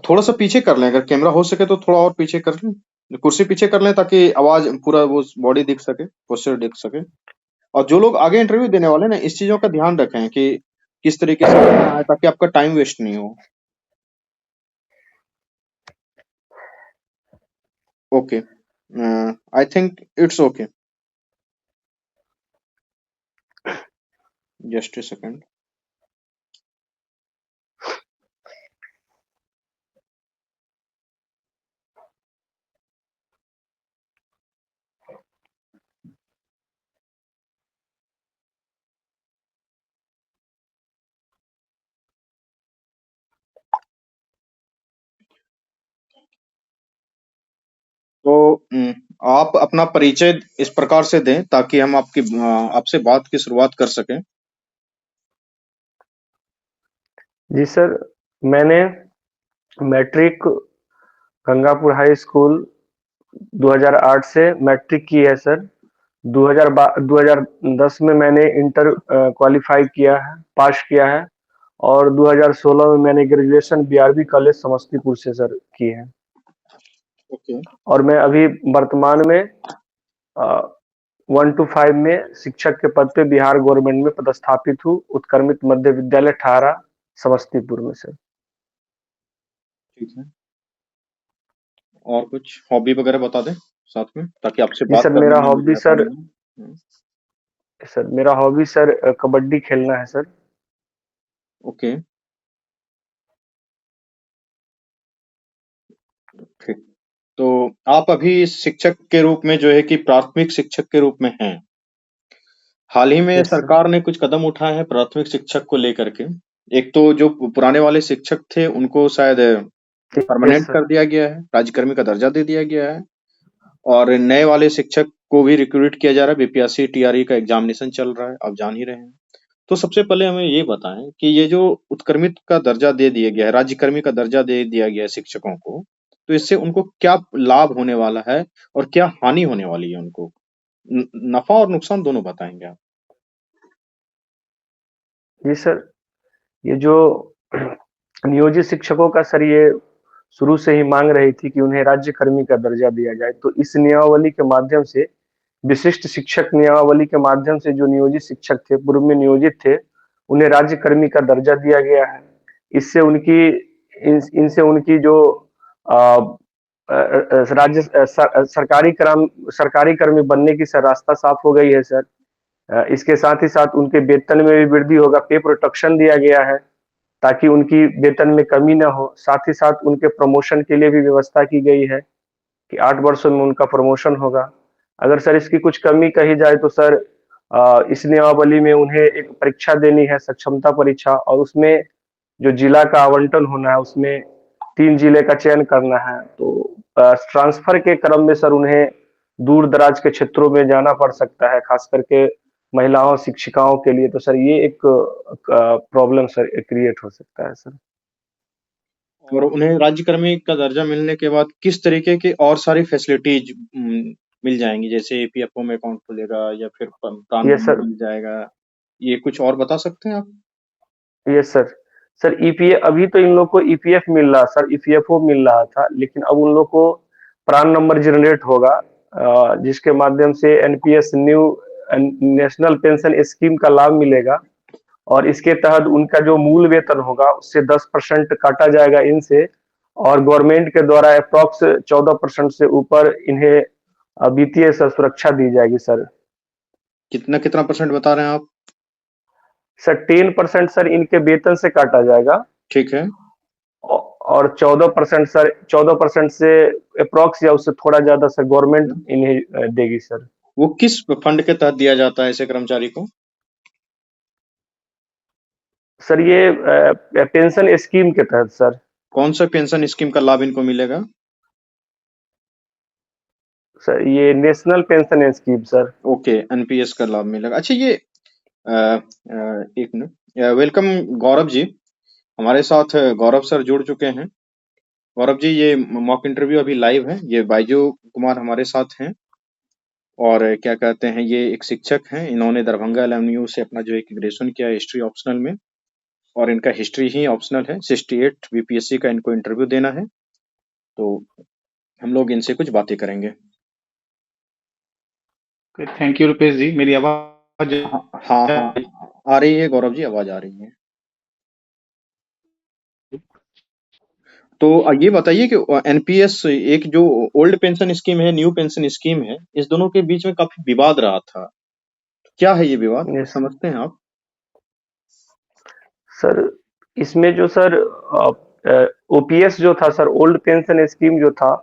थोड़ा सा पीछे कर लें, अगर कैमरा हो सके तो थोड़ा और पीछे कर लें, कुर्सी पीछे कर लें ताकि आवाज पूरा वो बॉडी दिख सके, पोस्चर दिख सके। और जो लोग आगे इंटरव्यू देने वाले हैं ना, इस चीजों का ध्यान रखें कि किस तरीके से करना है ताकि आपका टाइम वेस्ट नहीं हो। Okay, I think it's okay. Just a second. तो आप अपना परिचय इस प्रकार से दें ताकि हम आपसे बात की शुरुआत कर सकें। जी सर, मैंने मैट्रिक गंगापुर हाई स्कूल 2008 से मैट्रिक की है सर। 2010 में मैंने इंटर क्वालिफाई किया है, पास किया है। और 2016 में मैंने ग्रेजुएशन बीआरबी कॉलेज समस्तीपुर से सर की है। ओके। और मैं अभी वर्तमान में 1 to 5 में शिक्षक के पद पे बिहार गवर्नमेंट में पदस्थापित हूँ, उत्क्रमित मध्य विद्यालय ठारा समस्तीपुर में सर। ठीक है। और कुछ हॉबी वगैरह बता दें साथ में, ताकि आपसे जी बात सर, करने मेरा में मुझे हॉबी आसानी सर हो। सर मेरा हॉबी सर कबड्डी खेलना है सर। ओके। ठीक। तो आप अभी शिक्षक के रूप में जो है कि प्राथमिक शिक्षक के रूप में हैं। हाल ही में यस सर। सरकार ने कुछ कदम उठाए हैं प्राथमिक शिक्षक को लेकर के। एक तो जो पुराने वाले शिक्षक थे उनको शायद यस परमानेंट सर। कर दिया गया है, राज्यकर्मी का दर्जा दे दिया गया है। और नए वाले शिक्षक को भी रिक्रूट किया जा रहा है, बीपीएससी टीआरई का एग्जामिनेशन चल रहा है, आप जान ही रहे हैं। तो सबसे पहले हमें ये बताएं कि ये जो उत्क्रमित का दर्जा दे दिया गया है, राज्यकर्मी का दर्जा दे दिया गया है शिक्षकों को, तो इससे उनको क्या लाभ होने वाला है और क्या हानि होने वाली है उनको? नफा और नुकसान दोनों बताएंगे आप? जी सर, ये जो नियोजित शिक्षकों का सर, ये शुरू से ही मांग रही थी कि उन्हें राज्यकर्मी का दर्जा दिया जाए। तो इस नियमावली के माध्यम से, विशिष्ट शिक्षक नियमावली के माध्यम से, जो नियोजित शिक्षक थे, पूर्व में नियोजित थे, उन्हें राज्यकर्मी का दर्जा दिया गया है। इससे उनकी इनसे उनकी जो अ, राज्य सरकारी कर्मी बनने की सर रास्ता साफ हो गई है सर। इसके साथ ही साथ उनके वेतन में भी वृद्धि होगा, पे प्रोटेक्शन दिया गया है ताकि उनकी वेतन में कमी ना हो। साथ ही साथ उनके प्रमोशन के लिए भी व्यवस्था की गई है कि 8 वर्षों में उनका प्रमोशन होगा। अगर सर इसकी कुछ कमी कही जाए तो सर, इस नियमावली में उन्हें एक परीक्षा देनी है, सक्षमता परीक्षा, और उसमें जो जिला का आवंटन होना है उसमें 3 जिले का चयन करना है। तो ट्रांसफर के क्रम में सर उन्हें दूर दराज के क्षेत्रों में जाना पड़ सकता है, खास करके महिलाओं शिक्षिकाओं के लिए। तो सर ये एक प्रॉब्लम सर क्रिएट हो सकता है सर। और उन्हें राज्यकर्मी का दर्जा मिलने के बाद किस तरीके की और सारी फैसिलिटीज मिल जाएंगी, जैसे ईपीएफओ में अकाउंट खुलेगा या फिर प्रान ये नंबर सर मिल जाएगा? ये कुछ और बता सकते हैं आप? ये सर ईपीएफ, अभी तो इन लोग को ईपीएफ मिल रहा सर, ईपीएफओ मिल रहा था, लेकिन अब उन लोग को प्रान नंबर जनरेट होगा, जिसके माध्यम से NPS, new national pension scheme का लाभ मिलेगा। और इसके तहत उनका जो मूल वेतन होगा उससे 10% काटा जाएगा इनसे। और गवर्नमेंट के द्वारा अप्रॉक्स 14% से ऊपर इन्हें वित्तीय सुरक्षा दी जाएगी सर। कितना कितना परसेंट बता रहे हैं आप? सर 10% सर इनके वेतन से काटा जाएगा। ठीक है। और 14% सर, 14% से अप्रॉक्स या उससे थोड़ा ज्यादा सर गवर्नमेंट इन्हें देगी सर। वो किस फंड के तहत दिया जाता है ऐसे कर्मचारी को? सर ये पेंशन स्कीम के तहत सर। कौन सा पेंशन स्कीम का लाभ इनको मिलेगा? सर ये national pension scheme sir. Okay, NPS का लाभ मिलेगा। अच्छा, ये एक मिनट। वेलकम गौरव जी, हमारे साथ गौरव सर जुड़ चुके हैं। गौरव जी, ये मॉक इंटरव्यू अभी लाइव है। ये बाइजू कुमार हमारे साथ हैं और क्या कहते हैं, ये एक शिक्षक हैं। इन्होंने दरभंगा एलएमयू से अपना जो है ग्रेजुएशन किया है हिस्ट्री ऑप्शनल में। और इनका हिस्ट्री ही ऑप्शनल है। 68 बीपीएससी का इनको इंटरव्यू देना है, तो हम लोग इनसे कुछ बातें करेंगे। थैंक यू रुपेश जी, मेरी आवाज हाँ हाँ हाँ, आ रही है गौरव जी, आवाज आ रही है। तो ये बताइए कि एनपीएस एक जो ओल्ड पेंशन स्कीम है, न्यू पेंशन स्कीम है, इस दोनों के बीच में काफी विवाद रहा था। क्या है ये विवाद, कुछ यस समझते हैं आप? सर, इसमें जो सर ओपीएस जो था सर, ओल्ड पेंशन स्कीम जो था,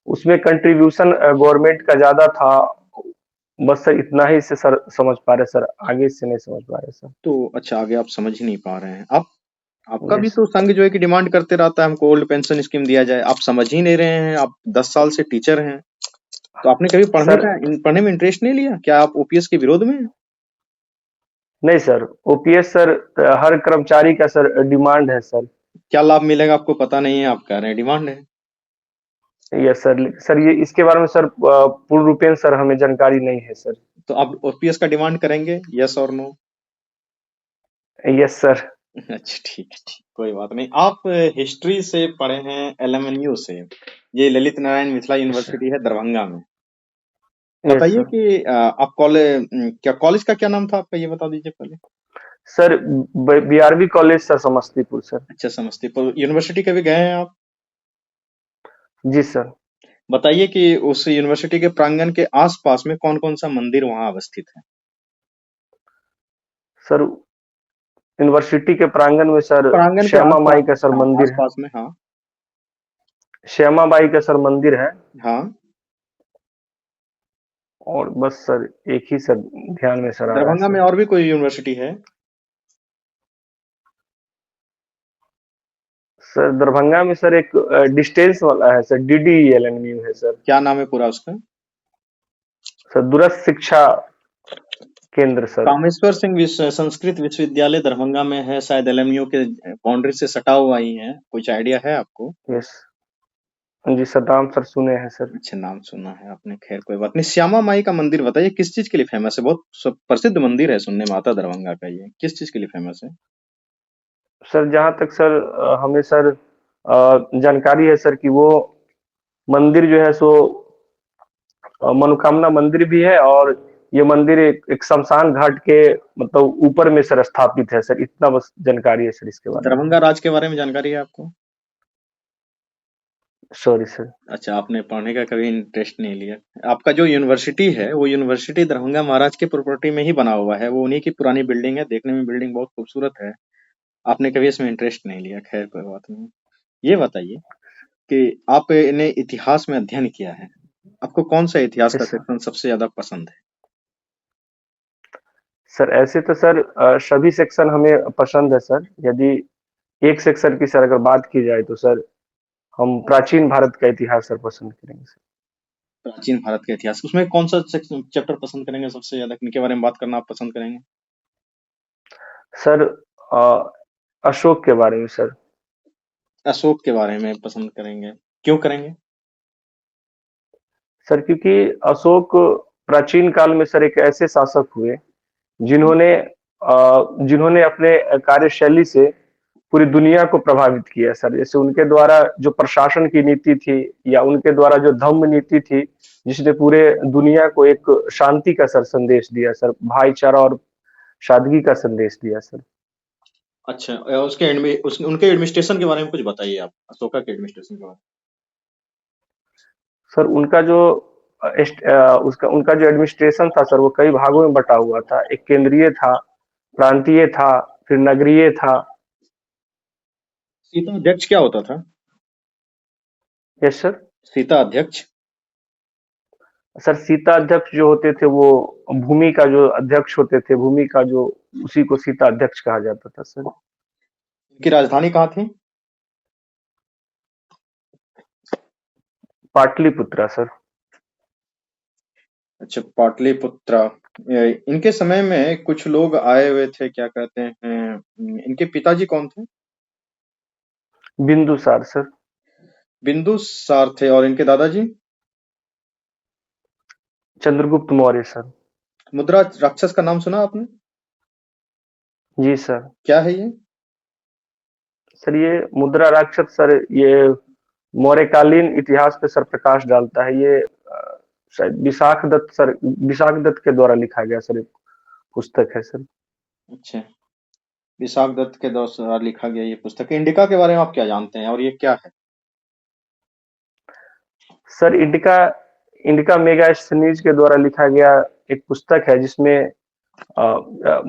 उसमें कंट्रीब्यूशन गवर्नमेंट का ज्यादा था। बस सर इतना ही से सर समझ पा रहे सर, आगे से नहीं समझ पा रहे सर। तो अच्छा, आगे आप समझ ही नहीं पा रहे हैं आप। आपका भी यस तो संघ जो है कि डिमांड करते रहता है हमको ओल्ड पेंशन स्कीम दिया जाए, आप समझ ही नहीं रहे हैं। आप 10 साल से टीचर हैं, तो आपने कभी सर, पढ़ने में इंटरेस्ट नहीं लिया? क्या आप ओपीएस के विरोध में हैं? नहीं सर, ओपीएस सर हर कर्मचारी का सर डिमांड है सर। क्या लाभ मिलेगा आपको पता नहीं है, आप कह रहे हैं डिमांड है। यस सर, सर ये इसके बारे में सर पूर्ण रूपेण सर हमें जानकारी नहीं है सर। तो आप ओपीएस का डिमांड करेंगे, यस और नो? Yes sir. अच्छा ठीक है, ठीक, कोई बात नहीं। आप हिस्ट्री से पढ़े हैं, एलएमएनयू से। ये ललित नारायण मिथिला यूनिवर्सिटी है दरभंगा में। यस बताइए सर। कि आप कॉलेज, क्या कॉलेज का क्या नाम था आपका, ये बता दीजिए पहले। Sir BRB college sir, Samastipur sir. अच्छा, समस्तीपुर यूनिवर्सिटी कभी गए हैं आप? जी सर। बताइए कि उस यूनिवर्सिटी के प्रांगण के आसपास में कौन कौन सा मंदिर वहां अवस्थित है। सर यूनिवर्सिटी के प्रांगण में सर प्रांगण के श्यामा आसपास, माई का सर हाँ मंदिर है। आसपास में, हाँ। श्यामा बाई का सर मंदिर है। हाँ, और बस सर एक ही सर ध्यान में सर आ रहा है दरभंगा में सर। और भी कोई यूनिवर्सिटी है? सर दरभंगा में सर एक डिस्टेंस वाला है सर, डीडीएलएनयू है सर। क्या नाम है पूरा उसका? सर दूरस्थ शिक्षा केंद्र सर। कामेश्वर सिंह संस्कृत विश्वविद्यालय दरभंगा में है, शायद एलएमयू के बाउंड्री से सटा हुआ ही है। कुछ आइडिया है आपको? यस जी सर, नाम सर सुने हैं सर। अच्छा, नाम सुना है आपने, खैर कोई बात नहीं। श्यामा माई का मंदिर बताइए किस चीज के लिए फेमस है? बहुत प्रसिद्ध मंदिर है सुनने में आता दरभंगा का, ये किस चीज के लिए फेमस है? सर जहाँ तक सर हमें सर जानकारी है सर कि वो मंदिर जो है सो मनोकामना मंदिर भी है, और ये मंदिर एक शमशान घाट के मतलब ऊपर में सर स्थापित है सर। इतना बस जानकारी है सर इसके बारे में। दरभंगा राज के बारे में जानकारी है आपको? Sorry sir. अच्छा, आपने पढ़ने का कभी इंटरेस्ट नहीं लिया। आपका जो यूनिवर्सिटी है, वो यूनिवर्सिटी दरभंगा महाराज के प्रॉपर्टी में ही बना हुआ है, वो उन्हीं की पुरानी बिल्डिंग है, देखने में बिल्डिंग बहुत खूबसूरत है। आपने कभी इसमें इंटरेस्ट नहीं लिया, खैर कोई बात नहीं। ये बताइए कि आपने इतिहास में अध्ययन किया है, आपको कौन सा इतिहास का यस सर। सेक्शन सबसे ज्यादा पसंद है? सर ऐसे तो सर सभी सेक्शन हमें पसंद है सर। यदि एक सेक्शन की सर अगर बात की जाए तो सर हम प्राचीन भारत का इतिहास सर पसंद करेंगे सर। प्राचीन भारत का इतिहास, उसमें कौन सा सेक्शन चैप्टर पसंद करेंगे सबसे ज्यादा, किनके बारे में बात करना आप पसंद करेंगे? सर अशोक के बारे में सर। अशोक के बारे में पसंद करेंगे, क्यों करेंगे? सर क्योंकि अशोक प्राचीन काल में सर एक ऐसे शासक हुए जिन्होंने जिन्होंने अपने कार्यशैली से पूरी दुनिया को प्रभावित किया सर। जैसे उनके द्वारा जो प्रशासन की नीति थी, या उनके द्वारा जो धम्म नीति थी, जिसने पूरे दुनिया को एक शांति का सर संदेश दिया सर, भाईचारा और सादगी का संदेश दिया सर। अच्छा, उनके एडमिनिस्ट्रेशन के बारे में कुछ बताइए आप, अशोका के एडमिनिस्ट्रेशन के बारे सर उनका जो उसका उनका जो एडमिनिस्ट्रेशन था सर, वो कई भागों में बटा हुआ था। एक केंद्रीय था, प्रांतीय था, फिर नगरीय था। में। सीता अध्यक्ष क्या होता था? Yes sir. सीता अध्यक्ष? सर सीता अध्यक्ष जो होते थे वो भूमि का जो अध्यक्ष होते थे, भूमि का जो, उसी को सीता अध्यक्ष कहा जाता था सर। उनकी राजधानी कहाँ थी? पाटलिपुत्रा सर। अच्छा, पाटलिपुत्रा। इनके समय में कुछ लोग आए हुए थे, क्या कहते हैं, इनके पिताजी कौन थे? बिंदुसार सर। बिंदुसार थे, और इनके दादाजी? चंद्रगुप्त मौर्य सर। मुद्रा राक्षस का नाम सुना आपने? जी सर। क्या है ये? सर ये मुद्रा राक्षस सर ये मौर्यकालीन इतिहास पे सर प्रकाश डालता है। ये शायद विशाख दत्त के द्वारा लिखा गया सर एक पुस्तक है सर। अच्छा, विशाख दत्त के द्वारा लिखा गया ये पुस्तक। इंडिका के बारे में आप क्या जानते हैं और ये क्या है? सर इंडिका इंडिका मेगास्थनीज के द्वारा लिखा गया एक पुस्तक है जिसमें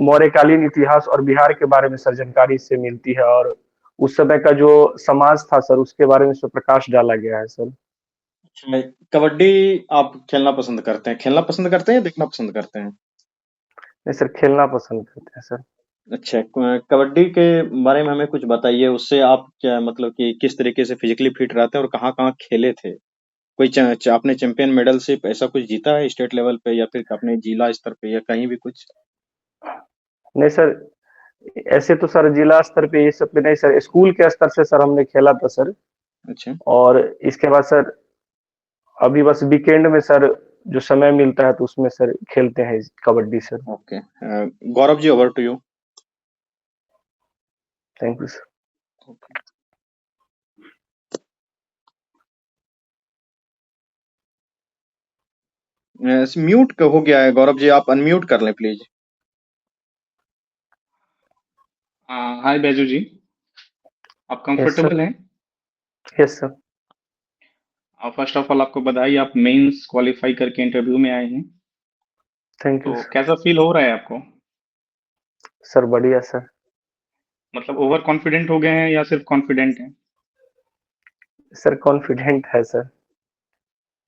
मौर्यकालीन इतिहास और बिहार के बारे में सर जानकारी इससे मिलती है, और उस समय का जो समाज था सर उसके बारे में इसमें प्रकाश डाला गया है सर। अच्छा, कबड्डी आप खेलना पसंद करते हैं? खेलना पसंद करते हैं या देखना पसंद करते हैं? नहीं सर, खेलना पसंद करते हैं सर। अच्छा, कबड्डी के बारे में हमें कुछ बताइए। उससे आप क्या मतलब कि किस तरीके से फिजिकली फिट रहते हैं और कहाँ-कहाँ खेले थे? कोई आपने चैंपियन मेडलशिप ऐसा कुछ जीता है स्टेट लेवल पे या फिर अपने जिला स्तर पे या कहीं भी कुछ? नहीं सर, ऐसे तो सर जिला स्तर पे ये सब पे नहीं सर, स्कूल के स्तर से सर हमने खेला था सर। अच्छा, और इसके बाद सर अभी बस वीकेंड में सर जो समय मिलता है तो उसमें सर खेलते हैं kabaddi sir. Okay. Gaurav ji, over to you. Thank you sir. Mute हो गया है गौरव जी, आप अनम्यूट कर लें प्लीज। हाय बैजू जी, आप यस सर। कंफर्टेबल हैं? Yes sir. First of all आपको बधाई, आप मेंस क्वालिफाई करके इंटरव्यू में आए हैं। थैंक यू तो सर। कैसा फील हो रहा है आपको? सर बढ़िया सर। मतलब ओवर कॉन्फिडेंट हो गए हैं या सिर्फ कॉन्फिडेंट हैं? सर कॉन्फिडेंट है सर।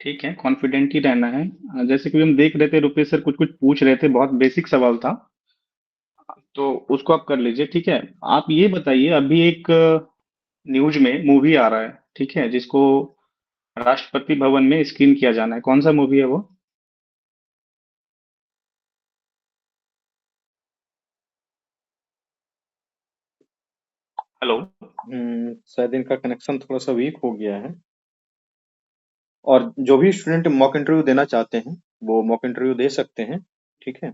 ठीक है, कॉन्फिडेंट ही रहना है। जैसे कि हम देख रहे थे, रुपेश सर कुछ कुछ पूछ रहे थे, बहुत बेसिक सवाल था, तो उसको आप कर लीजिए। ठीक है, आप ये बताइए, अभी एक न्यूज में मूवी आ रहा है, ठीक है, जिसको राष्ट्रपति भवन में स्क्रीन किया जाना है। कौन सा मूवी है वो? हेलो? शायद इनका कनेक्शन थोड़ा सा वीक हो गया है। और जो भी स्टूडेंट मॉक इंटरव्यू देना चाहते हैं वो मॉक इंटरव्यू दे सकते हैं। ठीक है।